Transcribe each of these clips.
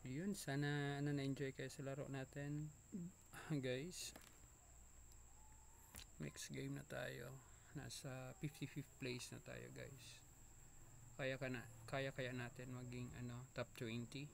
Yun, sana na-enjoy kayo sa laro natin. Guys, next game na tayo. Nasa 55th place na tayo, guys. Kaya natin maging top 20.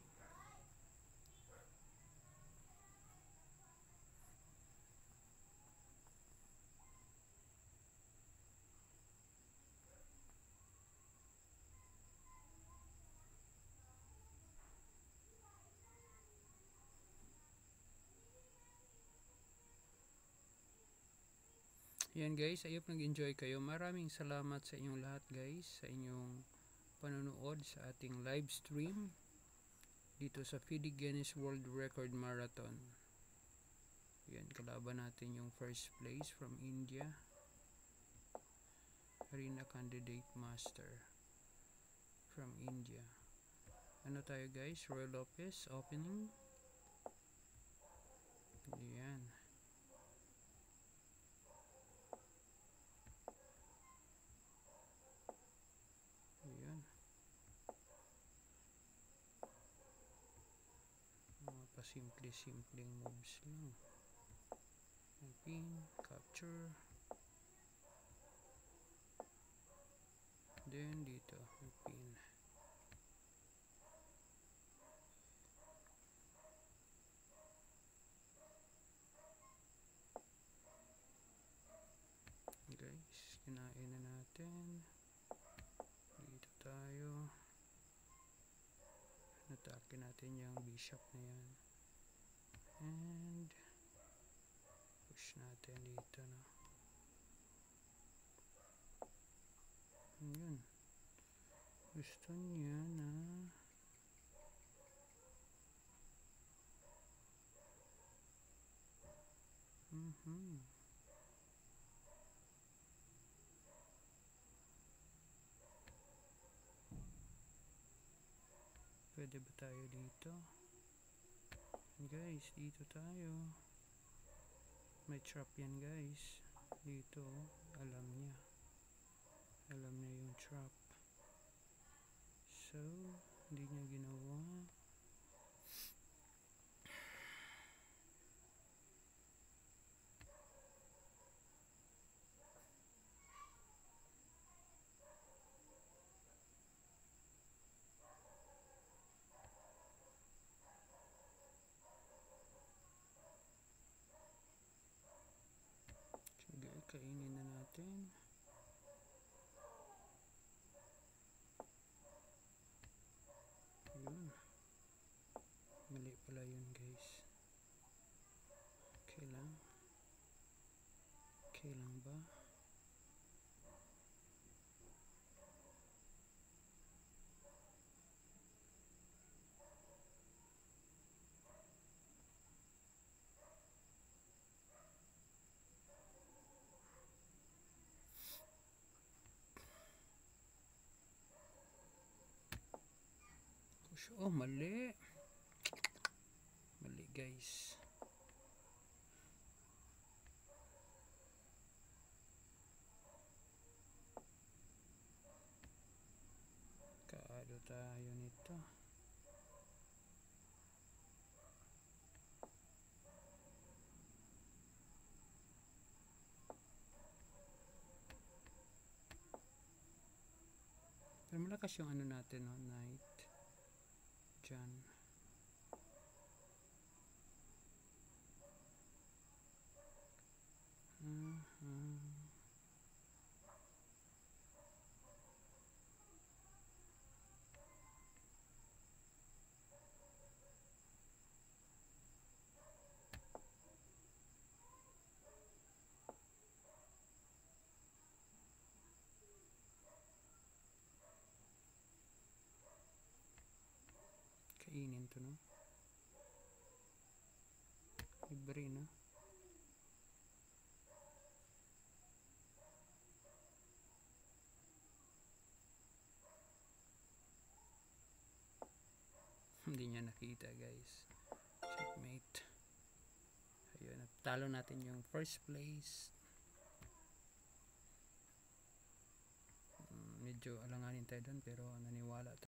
Yan guys, ayop nag-enjoy kayo. Maraming salamat sa inyong lahat guys, sa inyong panonood sa ating live stream dito sa FIDE Guinness World Record Marathon. Yan, kalaban natin yung first place from India, Arena Candidate Master from India. Ano tayo guys? Roy Lopez opening. Yan. Yan. Mga pasimple-simpleng moves lang. Pin, capture. Then dito, pin. Guys, kinain na natin. Dito tayo. Natake natin yung bishop na yan. And push natin dito na. Yun. Gusto niya na pwede ba tayo dito? Guys, dito tayo. May trap yan guys. Dito, alam niya yung trap. So, hindi niya ginawa. Sige, kainin na natin. Yun. Mali pala yun guys. Okay lang. Okay lang ba? Oh, mali. Mali guys. Kaado tayo nito. Pero malakas yung natin, no? Knight. Dyan. Kainin to, no? Libre, no? Hindi niya nakita guys. Checkmate. Ayun, talo natin yung first place. Medyo alanganin tayo doon pero naniwala